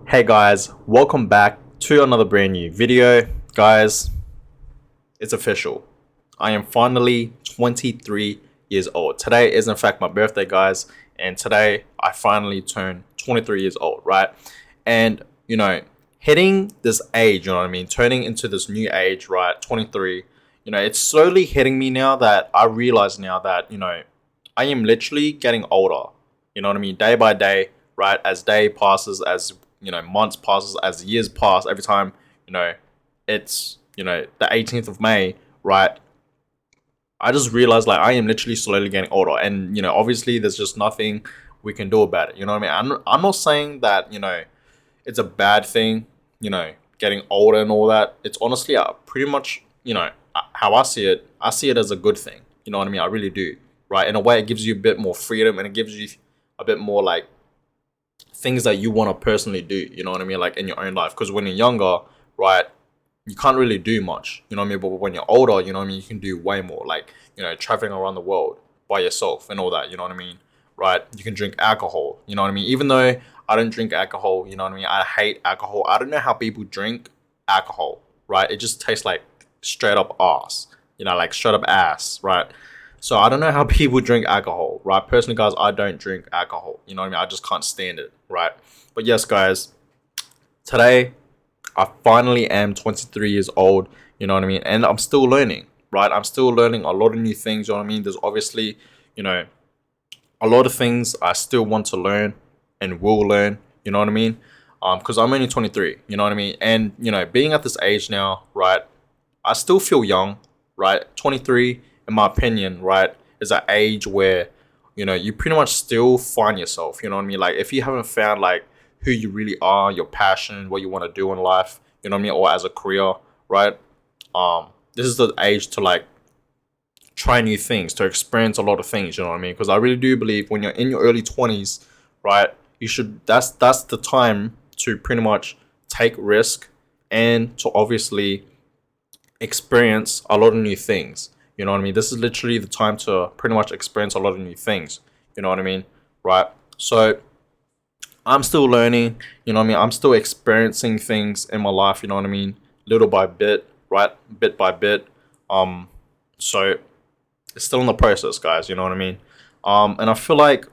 Hey guys, welcome back to another brand new video. Guys, it's official. I am finally 23 years old. Today is in fact my birthday, guys, and today I finally turned 23 years old, right? And hitting this age, turning into this new age, right? 23, it's slowly hitting me now that I realize now that, I am literally getting older. Day by day, right? As day passes, as months passes, as years pass, every time you know it's the 18th of May, right? I just realized like I am literally slowly getting older, and obviously there's just nothing we can do about it. I'm not saying that it's a bad thing, getting older and all that. It's honestly pretty much how I see it. I see it as a good thing. I really do, right? In a way, it gives you a bit more freedom, and it gives you a bit more like things that you want to personally do, like in your own life. Because when you're younger, right, you can't really do much, but when you're older, you can do way more, like traveling around the world by yourself and all that, right? You can drink alcohol, even though I don't drink alcohol, I hate alcohol. I don't know how people drink alcohol, right? It just tastes like straight up ass, like straight up ass, right? So I don't know how people drink alcohol, right? Personally, guys, I don't drink alcohol. I just can't stand it, right? But yes, guys, today I finally am 23 years old, and I'm still learning, right? I'm still learning a lot of new things, There's obviously, a lot of things I still want to learn and will learn, Because I'm only 23, And, being at this age now, right, I still feel young, right? 23, in my opinion, right, is an age where, you pretty much still find yourself, Like, if you haven't found, like, who you really are, your passion, what you want to do in life, or as a career, right? This is the age to, like, try new things, to experience a lot of things, Because I really do believe when you're in your early 20s, right, that's the time to pretty much take risk and to obviously experience a lot of new things. This is literally the time to pretty much experience a lot of new things. Right? So I'm still learning. I'm still experiencing things in my life. Little by bit, right? Bit by bit. So it's still in the process, guys. And I feel like,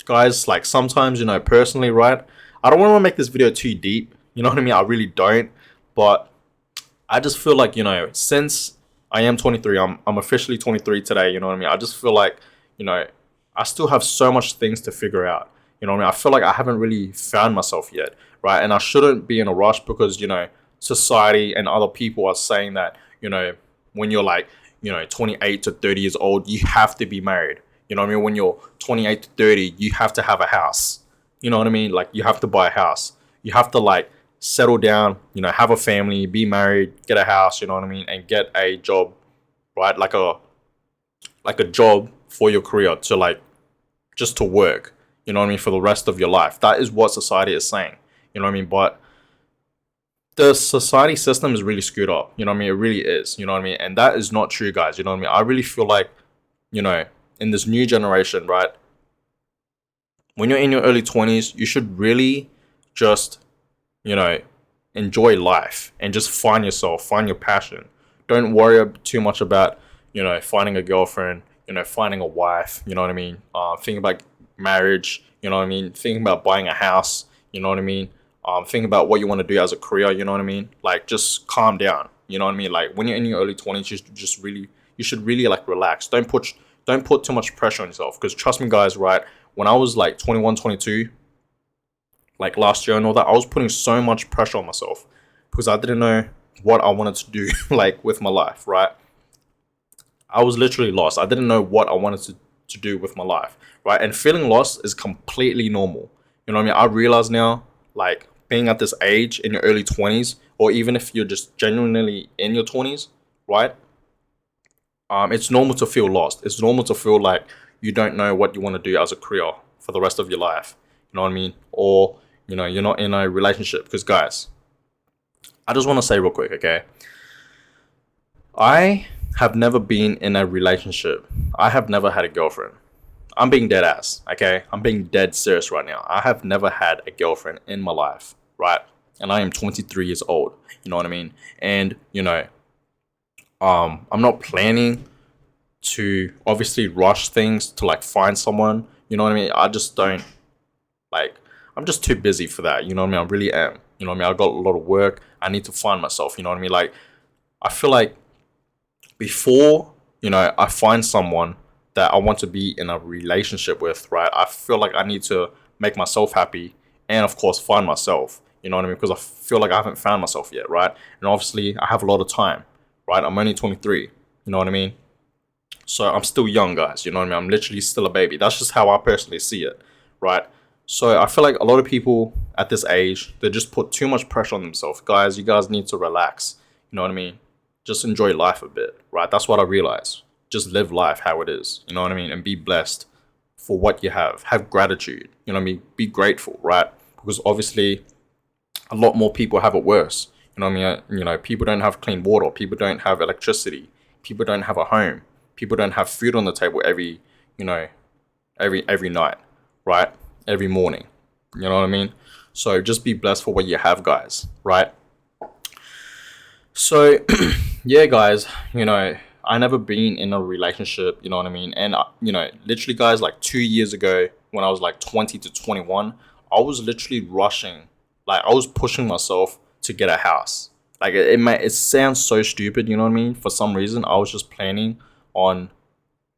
guys, like sometimes, personally, right? I don't want to make this video too deep. I really don't. But I just feel like, since I am 23, I'm officially 23 today, I just feel like, I still have so much things to figure out. I feel like I haven't really found myself yet, right? And I shouldn't be in a rush because, society and other people are saying that, when you're like, 28 to 30 years old, you have to be married. When you're 28 to 30, you have to have a house. Like, you have to buy a house. You have to, like, settle down, have a family, be married, get a house, and get a job, right? Like a job for your career to, like, just to work, for the rest of your life. That is what society is saying, But the society system is really screwed up, It really is, And that is not true, guys, I really feel like, in this new generation, right? When you're in your early 20s, you should really just enjoy life and just find yourself, find your passion. Don't worry too much about, finding a girlfriend, finding a wife, thinking about marriage, thinking about buying a house, thinking about what you want to do as a career, Like, just calm down, Like, when you're in your early 20s, you should really like relax. Don't put too much pressure on yourself, because trust me, guys, right? When I was like 21, 22, like last year and all that, I was putting so much pressure on myself because I didn't know what I wanted to do, like, with my life, right? I was literally lost. I didn't know what I wanted to do with my life, right? And feeling lost is completely normal. I realize now, like, being at this age in your early 20s, or even if you're just genuinely in your 20s, right? It's normal to feel lost. It's normal to feel like you don't know what you want to do as a career for the rest of your life. Or, you're not in a relationship. Because, guys, I just want to say real quick, okay? I have never been in a relationship. I have never had a girlfriend. I'm being dead ass, okay? I'm being dead serious right now. I have never had a girlfriend in my life, right? And I am 23 years old. You know what I mean? And I'm not planning to obviously rush things to like find someone. You know what I mean? I just don't like. I'm just too busy for that. You know what I mean? I really am. You know what I mean? I got a lot of work. I need to find myself. You know what I mean? Like, I feel like before I find someone that I want to be in a relationship with, right? I feel like I need to make myself happy and of course find myself. You know what I mean? Because I feel like I haven't found myself yet, right? And obviously I have a lot of time, right? I'm only 23. You know what I mean? So I'm still young, guys. You know what I mean? I'm literally still a baby. That's just how I personally see it, right? So I feel like a lot of people at this age, they just put too much pressure on themselves. Guys, you guys need to relax. You know what I mean? Just enjoy life a bit, right? That's what I realized. Just live life how it is. You know what I mean? And be blessed for what you have. Have gratitude. You know what I mean? Be grateful, right? Because obviously a lot more people have it worse. You know what I mean? People don't have clean water. People don't have electricity. People don't have a home. People don't have food on the table every night, right? Every morning. You know what I mean? So just be blessed for what you have, guys, right? So yeah, guys, I never been in a relationship, you know what I mean? And literally, guys, like 2 years ago when I was like 20 to 21, I was literally rushing, like I was pushing myself to get a house. Like it sounds so stupid, you know what I mean? For some reason, I was just planning on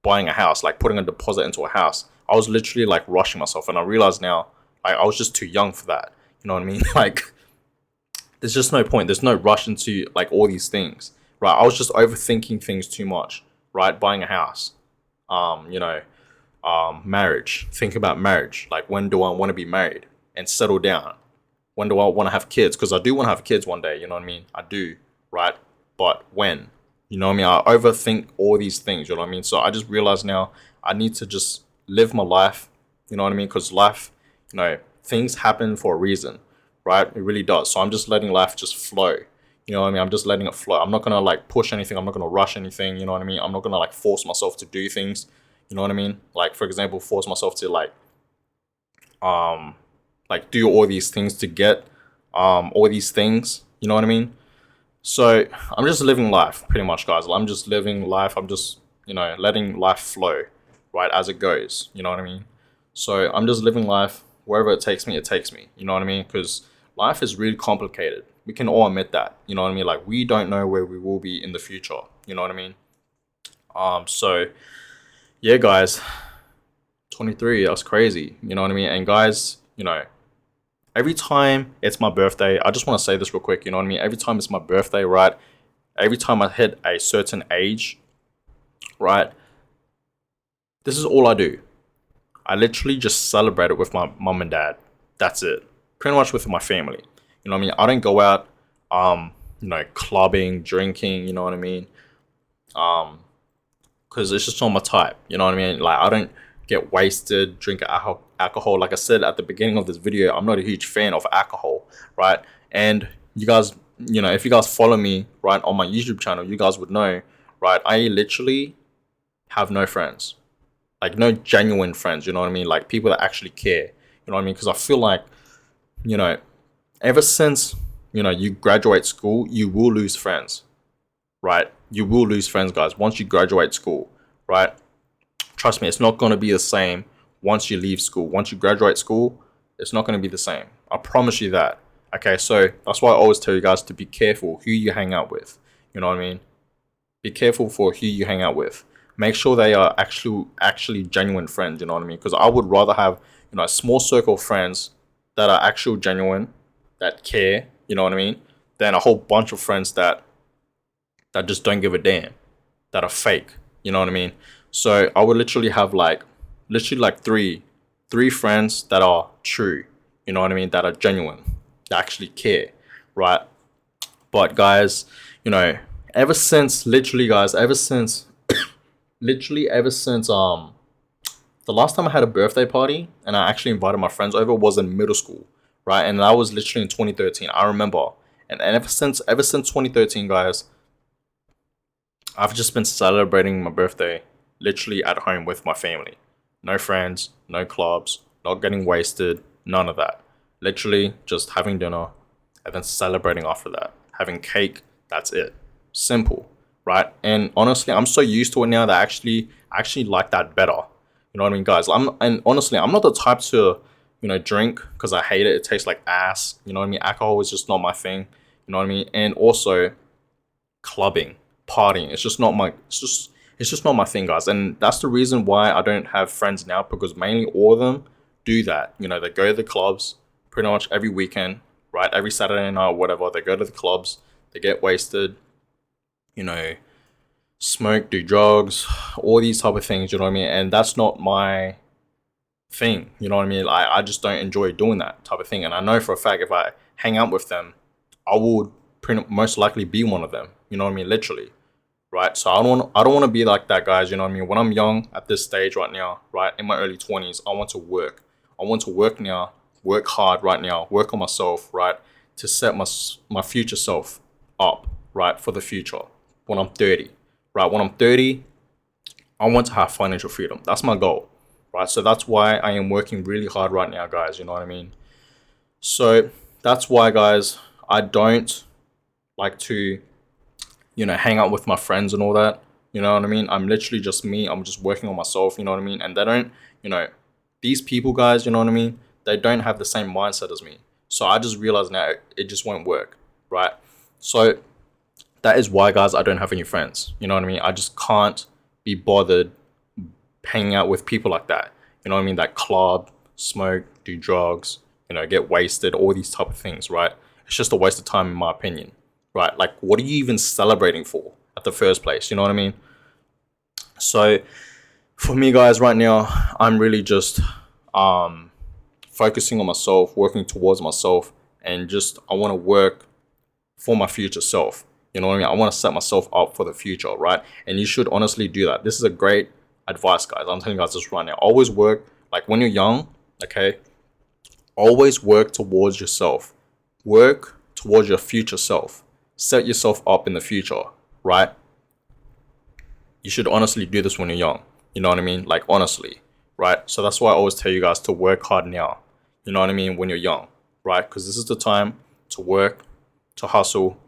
buying a house, like putting a deposit into a house. I was literally like rushing myself, and I realized now, like I was just too young for that. You know what I mean? Like, there's just no point. There's no rush into like all these things, right? I was just overthinking things too much, right? Buying a house, um, you know, marriage. Think about marriage. Like, when do I want to be married and settle down? When do I want to have kids? Because I do want to have kids one day. You know what I mean? I do, right? But when? You know what I mean? I overthink all these things. You know what I mean? So I just realized now I need to just live my life. You know what I mean? Because life, things happen for a reason, right? It really does. So I'm just letting life just flow. You know what I mean? I'm just letting it flow. I'm not gonna like push anything. I'm not gonna rush anything. You know what I mean? I'm not gonna like force myself to do things. You know what I mean? Like, for example, force myself to um like do all these things to get all these things. You know what I mean? So I'm just living life, pretty much, guys. I'm just living life. I'm just letting life flow, right, as it goes. You know what I mean? So I'm just living life wherever it takes me. It takes me. You know what I mean? Because life is really complicated. We can all admit that. You know what I mean? Like, we don't know where we will be in the future. You know what I mean? So yeah, guys, 23. That's crazy. You know what I mean? And guys, every time it's my birthday, I just want to say this real quick. You know what I mean? Every time it's my birthday, right? Every time I hit a certain age, right? This is all I do. I literally just celebrate it with my mom and dad. That's it. Pretty much with my family. You know what I mean? I don't go out, clubbing, drinking. You know what I mean? Because it's just not my type. You know what I mean? Like, I don't get wasted, drink alcohol. Like I said at the beginning of this video, I'm not a huge fan of alcohol, right? And you guys, if you guys follow me, right, on my YouTube channel, you guys would know, right? I literally have no friends. Like, no genuine friends, you know what I mean? Like, people that actually care, you know what I mean? Because I feel like, ever since, you graduate school, you will lose friends, right? You will lose friends, guys, once you graduate school, right? Trust me, it's not going to be the same once you leave school. Once you graduate school, it's not going to be the same. I promise you that. Okay, so that's why I always tell you guys to be careful who you hang out with. You know what I mean? Be careful for who you hang out with. Make sure they are actually genuine friends. You know what I mean? Because I would rather have a small circle of friends that are actual genuine, that care. You know what I mean? Than a whole bunch of friends that just don't give a damn, that are fake. You know what I mean? So I would literally have like three friends that are true. You know what I mean? That are genuine, that actually care, right? But guys, ever since the last time I had a birthday party and I actually invited my friends over was in middle school, right? And that was literally in 2013. I remember. And ever since 2013, guys, I've just been celebrating my birthday literally at home with my family. No friends, no clubs, not getting wasted, none of that. Literally just having dinner and then celebrating after that. Having cake, that's it. Simple, right? And honestly, I'm so used to it now that I actually like that better. You know what I mean, guys? And honestly, I'm not the type to, drink because I hate it. It tastes like ass. You know what I mean? Alcohol is just not my thing. You know what I mean? And also clubbing, partying. It's just not my thing, guys. And that's the reason why I don't have friends now, because mainly all of them do that. You know, they go to the clubs pretty much every weekend, right? Every Saturday night or whatever. They go to the clubs, they get wasted, you know, smoke, do drugs, all these type of things, you know what I mean? And that's not my thing, you know what I mean? I just don't enjoy doing that type of thing. And I know for a fact if I hang out with them, I would pretty most likely be one of them, you know what I mean? Literally, right? So I don't want to be like that, guys, you know what I mean? When I'm young at this stage right now, right, in my early 20s, I want to work. I want to work now, work hard right now, work on myself, right, to set my future self up, right, for the future when I'm 30. Right, when I'm 30, I want to have financial freedom. That's my goal, right? So that's why I am working really hard right now, guys. You know what I mean? So that's why, guys, I don't like to, hang out with my friends and all that. You know what I mean? I'm literally just me. I'm just working on myself. You know what I mean? And they don't, you know, these people, guys, you know what I mean? They don't have the same mindset as me. So I just realized now it just won't work, right? So that is why, guys, I don't have any friends. You know what I mean? I just can't be bothered hanging out with people like that. You know what I mean? That club, smoke, do drugs, get wasted, all these type of things, right? It's just a waste of time in my opinion, right? Like, what are you even celebrating for at the first place? You know what I mean? So for me, guys, right now, I'm really just focusing on myself, working towards myself, and just I want to work for my future self. You know what I mean? I want to set myself up for the future, right? And you should honestly do that. This is a great advice, guys. I'm telling you guys this right now. Always work, like when you're young, okay? Always work towards yourself. Work towards your future self. Set yourself up in the future, right? You should honestly do this when you're young. You know what I mean? Like, honestly, right? So that's why I always tell you guys to work hard now. You know what I mean? When you're young, right? Because this is the time to work, to hustle,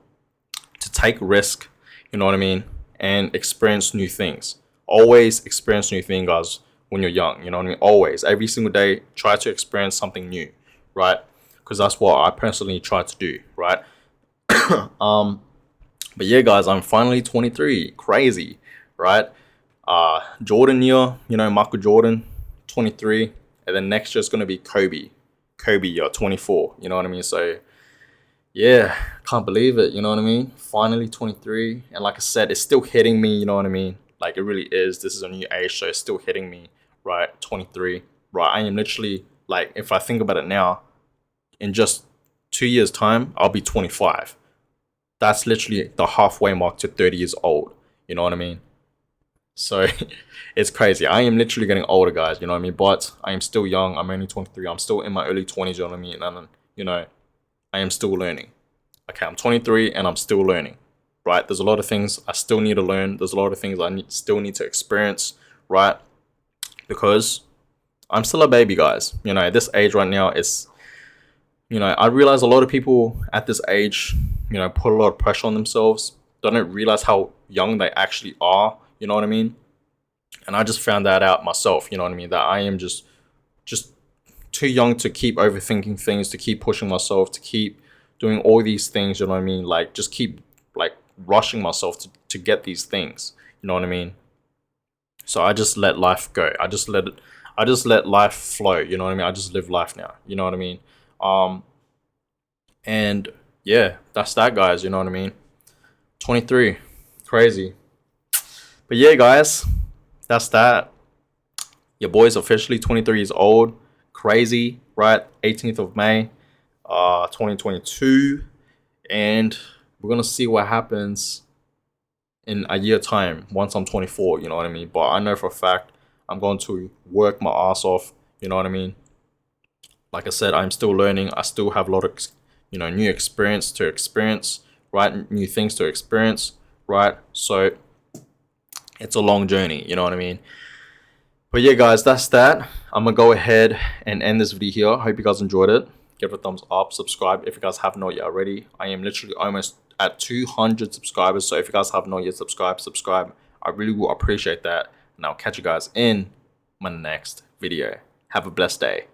to take risk, you know what I mean, and experience new things. Always experience new things, guys, when you're young, you know what I mean? Always, every single day, try to experience something new, right? Because that's what I personally try to do, right? But yeah, guys, I'm finally 23. Crazy, right? Jordan year, Michael Jordan, 23, and then next year is gonna be Kobe year, 24. You know what I mean? So yeah, can't believe it, you know what I mean? Finally 23. And like I said, it's still hitting me, you know what I mean? Like, it really is. This is a new age, so it's still hitting me, right? 23, right? I am literally, like, if I think about it now, in just 2 years' time, I'll be 25. That's literally the halfway mark to 30 years old, you know what I mean? So it's crazy. I am literally getting older, guys, you know what I mean? But I am still young. I'm only 23. I'm still in my early 20s, you know what I mean? And, I am still learning. Okay, I'm 23 and I'm still learning, right? There's a lot of things I still need to learn. There's a lot of things I still need to experience, right? Because I'm still a baby, guys. At this age right now, I realize a lot of people at this age, put a lot of pressure on themselves. They don't realize how young they actually are, you know what I mean? And I just found that out myself, you know what I mean? That I am just too young to keep overthinking things, to keep pushing myself, to keep doing all these things, you know what I mean? Like, just keep, like, rushing myself to get these things, you know what I mean? So I just let life go. I just let life flow, you know what I mean? I just live life now, you know what I mean? And yeah, that's that, guys, you know what I mean? 23, crazy. But yeah, guys, that's that. Your boy's officially 23 years old. Crazy, right? 18th of May, 2022. And we're going to see what happens in a year time once I'm 24, you know what I mean? But I know for a fact I'm going to work my ass off, you know what I mean? Like I said, I'm still learning. I still have a lot of, new experience to experience, right? New things to experience, right? So it's a long journey, you know what I mean? But yeah, guys, that's that. I'm gonna go ahead and end this video here. Hope you guys enjoyed it. give it a thumbs up, subscribe if you guys haven't yet already. I am literally almost at 200 subscribers, so if you guys have not yet subscribe. I really will appreciate that, and I'll catch you guys in my next video. Have a blessed day.